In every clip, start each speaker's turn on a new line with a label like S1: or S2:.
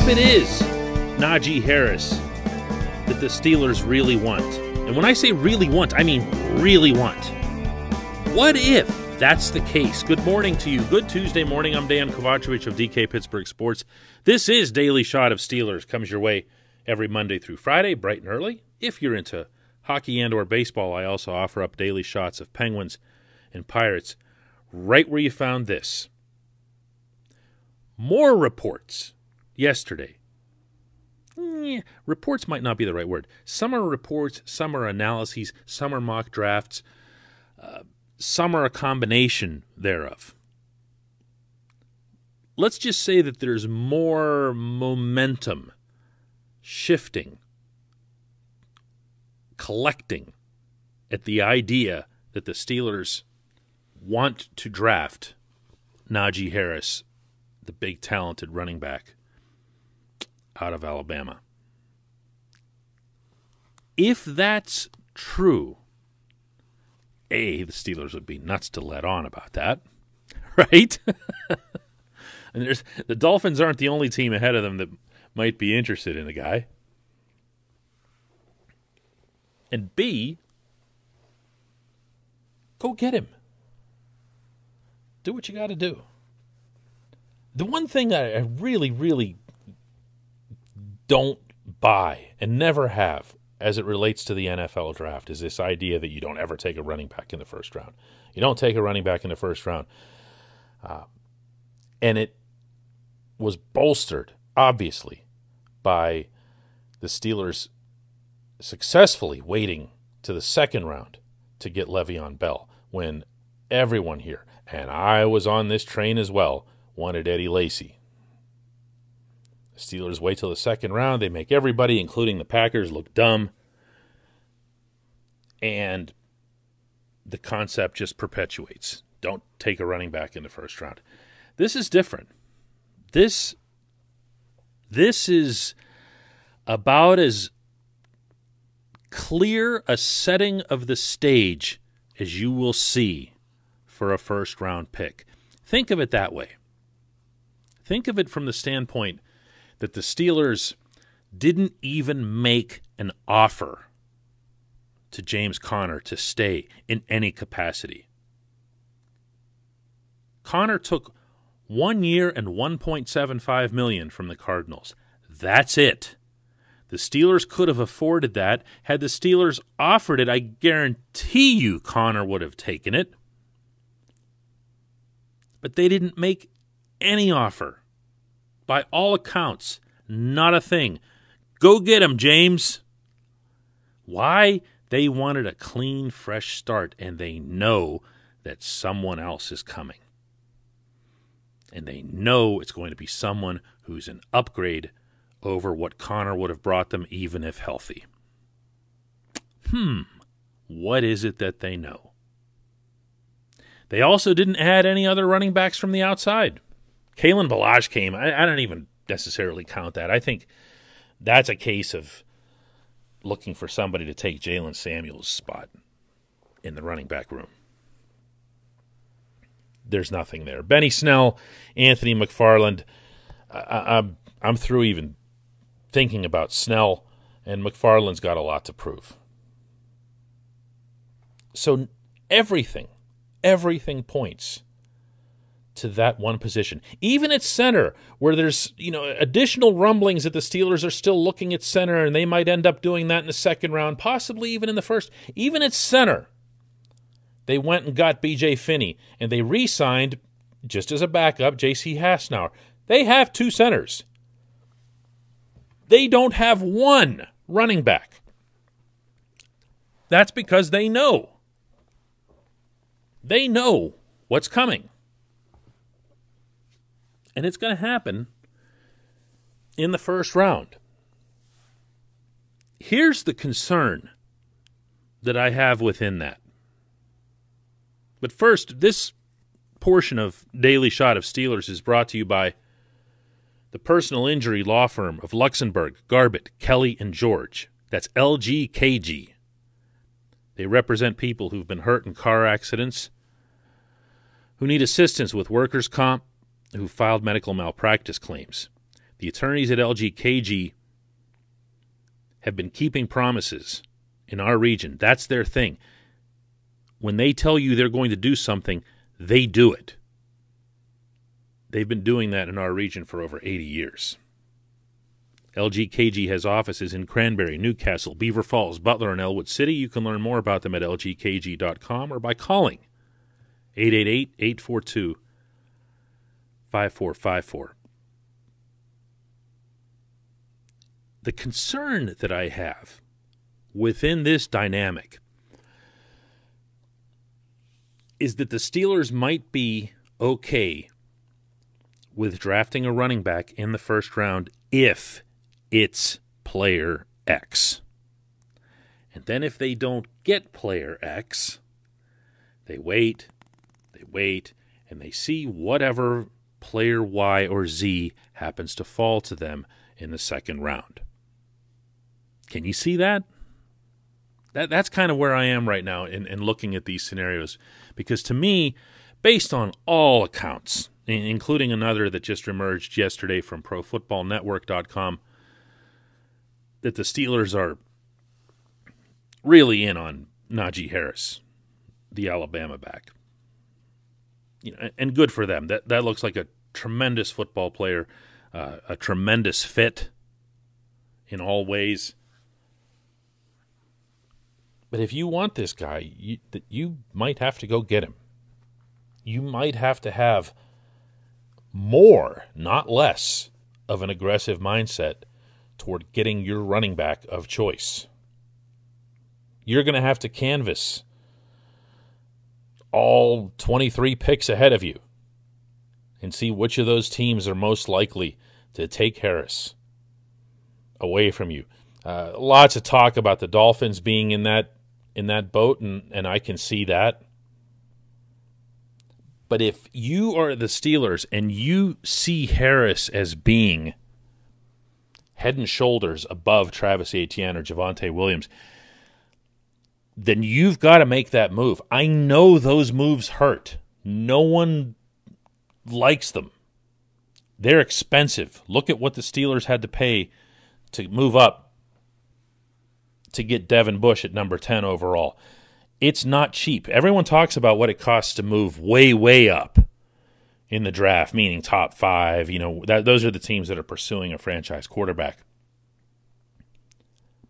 S1: it is Najee Harris that the Steelers really want? And when I say really want, I mean really want. What if that's the case? Good morning to you. Good Tuesday morning. I'm Dan Kovacevic of DK Pittsburgh Sports. This is Daily Shot of Steelers. Comes your way every Monday through Friday, bright and early. If you're into hockey and or baseball, I also offer up daily shots of Penguins and Pirates right where you found this. More reports yesterday. Reports might not be the right word. Some are reports, some are analyses, some are mock drafts, some are a combination thereof. Let's just say that there's more momentum shifting, collecting at the idea that the Steelers want to draft Najee Harris, the big talented running back out of Alabama. If that's true, the Steelers would be nuts to let on about that, right? And the Dolphins aren't the only team ahead of them that might be interested in the guy. And B, go get him. Do what you got to do. The one thing I really, really don't buy and never have as it relates to the NFL draft is this idea that you don't ever take a running back in the first round. You don't take a running back in the first round. And it was bolstered, obviously, by the Steelers successfully waiting to the second round to get Le'Veon Bell when everyone here, and I was on this train as well, wanted Eddie Lacy. The Steelers wait till the second round. They make everybody, including the Packers, look dumb. And the concept just perpetuates. Don't take a running back in the first round. This is different. This is about as clear a setting of the stage as you will see for a first-round pick. Think of it that way. Think of it from the standpoint that the Steelers didn't even make an offer to James Conner to stay in any capacity. Conner took 1 year and $1.75 million from the Cardinals. That's it. The Steelers could have afforded that. Had the Steelers offered it, I guarantee you Conner would have taken it. But they didn't make any offer. By all accounts, not a thing. Go get him, James. Why? They wanted a clean, fresh start, and they know that someone else is coming. And they know it's going to be someone who's an upgrade over what Conner would have brought them even if healthy. What is it that they know? They also didn't add any other running backs from the outside. Kalen Ballage came. I don't even necessarily count that. I think that's a case of looking for somebody to take Jalen Samuels' spot in the running back room. There's nothing there. Benny Snell, Anthony McFarland. I'm through even thinking about Snell, and McFarland's got a lot to prove. So everything points to that one position. Even at center, where there's additional rumblings that the Steelers are still looking at center, and they might end up doing that in the second round, possibly even in the first. Even at center, they went and got B.J. Finney, and they re-signed, just as a backup, J.C. Hasnauer. They have two centers. They don't have one running back. That's because they know. They know what's coming. And it's going to happen in the first round. Here's the concern that I have within that. But first, this portion of Daily Shot of Steelers is brought to you by the personal injury law firm of Luxembourg, Garbett, Kelly, and George. That's LGKG. They represent people who've been hurt in car accidents, who need assistance with workers' comp, who filed medical malpractice claims. The attorneys at LGKG have been keeping promises in our region. That's their thing. When they tell you they're going to do something, they do it. They've been doing that in our region for over 80 years. LGKG has offices in Cranberry, Newcastle, Beaver Falls, Butler, and Elwood City. You can learn more about them at lgkg.com or by calling 888-842-5454. The concern that I have within this dynamic is that the Steelers might be okay with drafting a running back in the first round if it's player X. And then if they don't get player X, they wait, and they see whatever player Y or Z happens to fall to them in the second round. Can you see that? That's kind of where I am right now in looking at these scenarios. Because to me, based on all accounts, including another that just emerged yesterday from ProFootballNetwork.com, that the Steelers are really in on Najee Harris, the Alabama back. And good for them. That looks like a tremendous football player, a tremendous fit in all ways. But if you want this guy, you might have to go get him. You might have to have more, not less, of an aggressive mindset toward getting your running back of choice. You're going to have to canvass all 23 picks ahead of you and see which of those teams are most likely to take Harris away from you. Lots of talk about the Dolphins being in that boat, and I can see that. But if you are the Steelers and you see Harris as being head and shoulders above Travis Etienne or Javonte Williams, then you've got to make that move. I know those moves hurt. No one likes them. They're expensive. Look at what the Steelers had to pay to move up to get Devin Bush at number 10 overall. It's not cheap. Everyone talks about what it costs to move way, way up in the draft, meaning top 5. Those are the teams that are pursuing a franchise quarterback.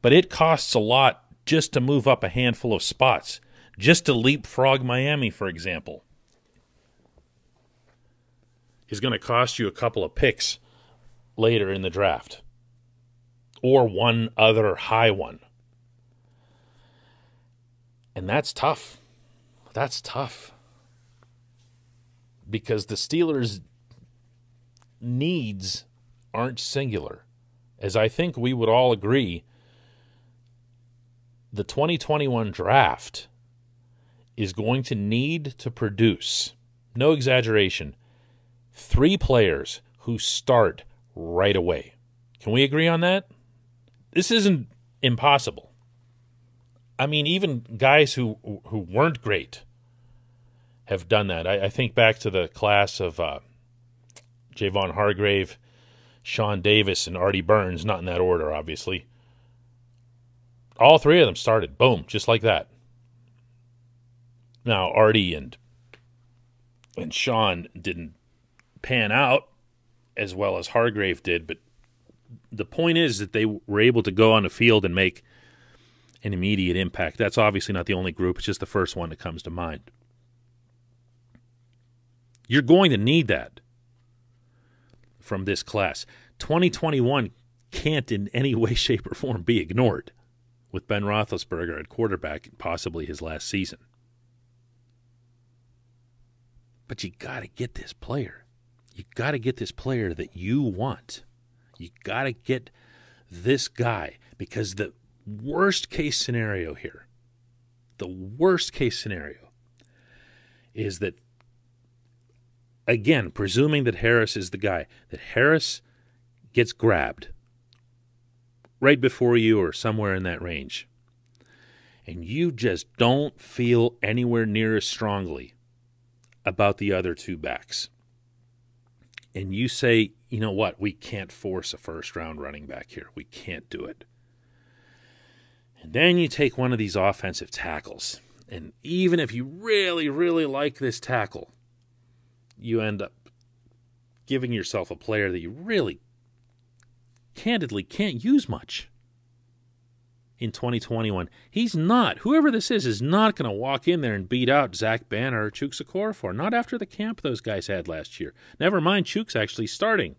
S1: But it costs a lot just to move up a handful of spots, just to leapfrog Miami, for example, is going to cost you a couple of picks later in the draft, or one other high one. And that's tough. That's tough. Because the Steelers' needs aren't singular. As I think we would all agree, the 2021 draft is going to need to produce, no exaggeration, 3 players who start right away. Can we agree on that? This isn't impossible. I mean, even guys who weren't great have done that. I think back to the class of Javon Hargrave, Sean Davis, and Artie Burns, not in that order, obviously. All 3 of them started, boom, just like that. Now, Artie and Sean didn't pan out as well as Hargrave did, but the point is that they were able to go on the field and make an immediate impact. That's obviously not the only group. It's just the first one that comes to mind. You're going to need that from this class. 2021 can't in any way, shape, or form be ignored with Ben Roethlisberger at quarterback, possibly his last season. But you got to get this player. You got to get this player that you want. You got to get this guy, because the worst case scenario here, the worst case scenario is that, again, presuming that Harris is the guy, that Harris gets grabbed right before you or somewhere in that range, and you just don't feel anywhere near as strongly about the other 2 backs, and you say you know what? We can't force a first-round running back here. We can't do it. And then you take one of these offensive tackles, and even if you really, really like this tackle, you end up giving yourself a player that you really, candidly, can't use much in 2021. He's not. Whoever this is not going to walk in there and beat out Zach Banner or Chuks Okorafor. Not after the camp those guys had last year. Never mind Chuks actually starting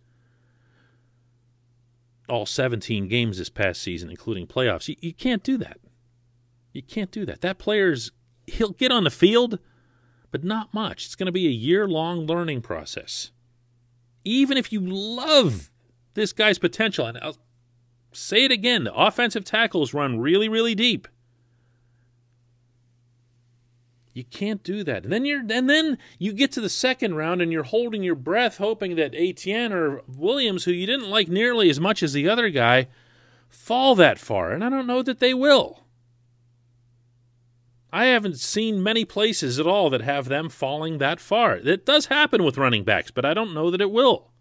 S1: all 17 games this past season, including playoffs. You can't do that. You can't do that. That he'll get on the field, but not much. It's going to be a year-long learning process. Even if you love this guy's potential, and I'll say it again, the offensive tackles run really, really deep. You can't do that. And then you get to the second round and you're holding your breath hoping that Etienne or Williams, who you didn't like nearly as much as the other guy, fall that far. And I don't know that they will. I haven't seen many places at all that have them falling that far. It does happen with running backs, but I don't know that it will.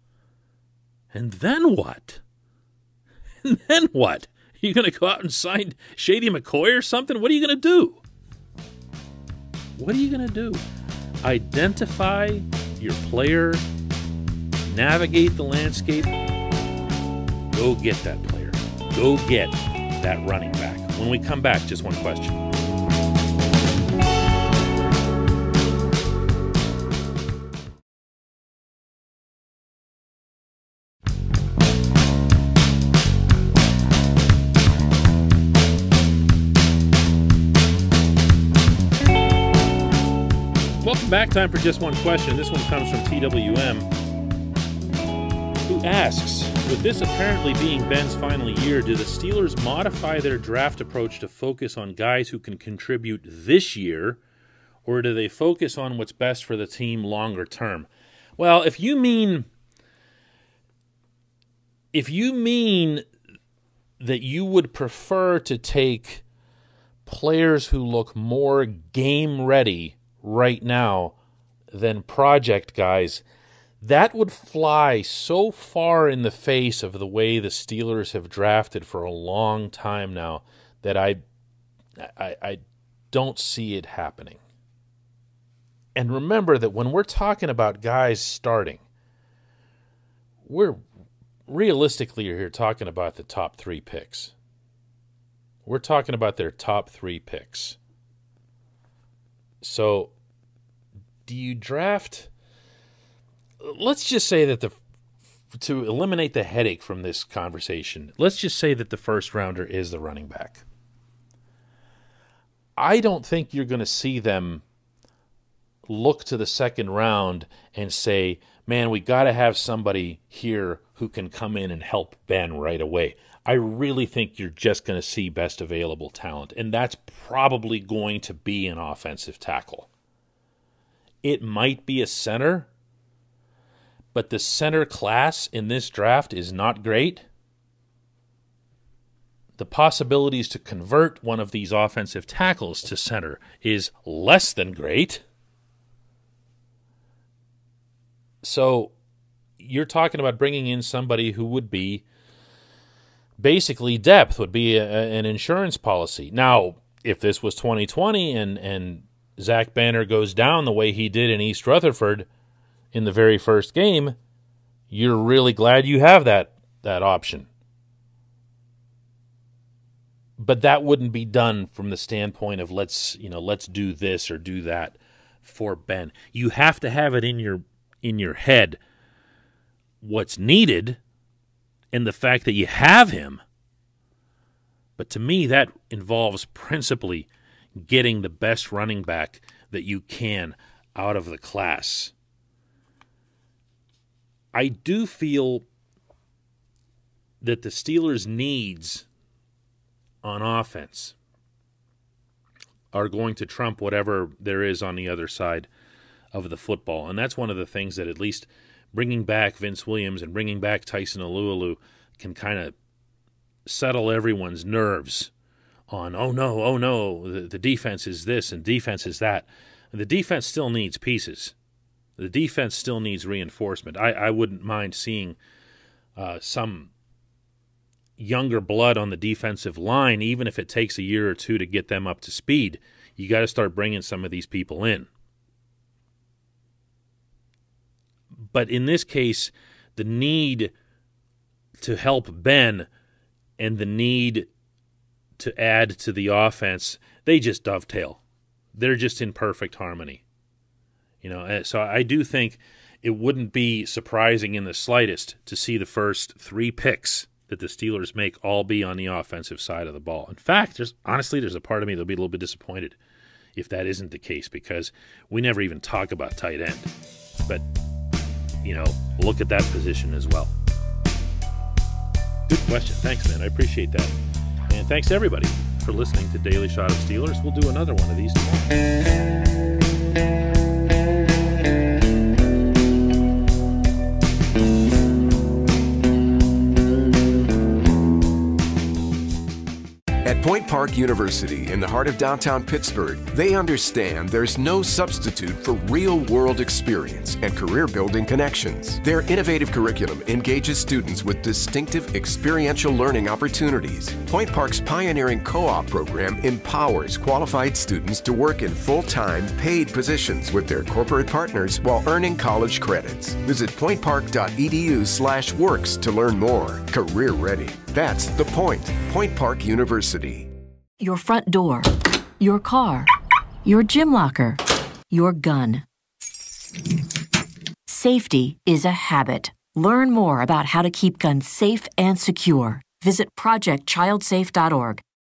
S1: And then what? And then what? Are you going to go out and sign Shady McCoy or something? What are you going to do? What are you going to do? Identify your player, navigate the landscape, go get that player. Go get that running back. When we come back, just one question. Welcome back. Time for just one question. This one comes from TWM, who asks, with this apparently being Ben's final year, do the Steelers modify their draft approach to focus on guys who can contribute this year, or do they focus on what's best for the team longer term? Well, if you mean that you would prefer to take players who look more game ready right now than project guys, that would fly so far in the face of the way the Steelers have drafted for a long time now that I don't see it happening. And remember that when we're talking about guys starting, we're realistically here talking about the top 3 picks. We're talking about their top 3 picks. So, do you draft? Let's just say that to eliminate the headache from this conversation, let's just say that the first rounder is the running back. I don't think you're going to see them look to the second round and say, man, we got to have somebody here who can come in and help Ben right away. I really think you're just going to see best available talent, and that's probably going to be an offensive tackle. It might be a center, but the center class in this draft is not great. The possibilities to convert one of these offensive tackles to center is less than great. So you're talking about bringing in somebody who would be basically depth, would be an insurance policy. Now, if this was 2020 and Zach Banner goes down the way he did in East Rutherford in the very first game, you're really glad you have that option. But that wouldn't be done from the standpoint of let's do this or do that for Ben. You have to have it in your head what's needed and the fact that you have him. But to me, that involves principally getting the best running back that you can out of the class. I do feel that the Steelers' needs on offense are going to trump whatever there is on the other side of the football. And that's one of the things that at least bringing back Vince Williams and bringing back Tyson Alualu can kind of settle everyone's nerves on, oh no, the defense is this and defense is that. The defense still needs pieces. The defense still needs reinforcement. I wouldn't mind seeing some younger blood on the defensive line, even if it takes a year or two to get them up to speed. You got to start bringing some of these people in. But in this case, the need to help Ben and the need to add to the offense, they just dovetail. They're just in perfect harmony. So I do think it wouldn't be surprising in the slightest to see the first 3 picks that the Steelers make all be on the offensive side of the ball. In fact, there's a part of me that'll be a little bit disappointed if that isn't the case, because we never even talk about tight end. But, look at that position as well. Good question. Thanks, man. I appreciate that. And thanks to everybody for listening to Daily Shot of Steelers. We'll do another one of these tomorrow.
S2: At Point Park University in the heart of downtown Pittsburgh, they understand there's no substitute for real-world experience and career-building connections. Their innovative curriculum engages students with distinctive experiential learning opportunities. Point Park's pioneering co-op program empowers qualified students to work in full-time, paid positions with their corporate partners while earning college credits. Visit pointpark.edu/works to learn more. Career ready. That's the point. Point Park University.
S3: Your front door, your car, your gym locker, your gun. Safety is a habit. Learn more about how to keep guns safe and secure. Visit projectchildsafe.org.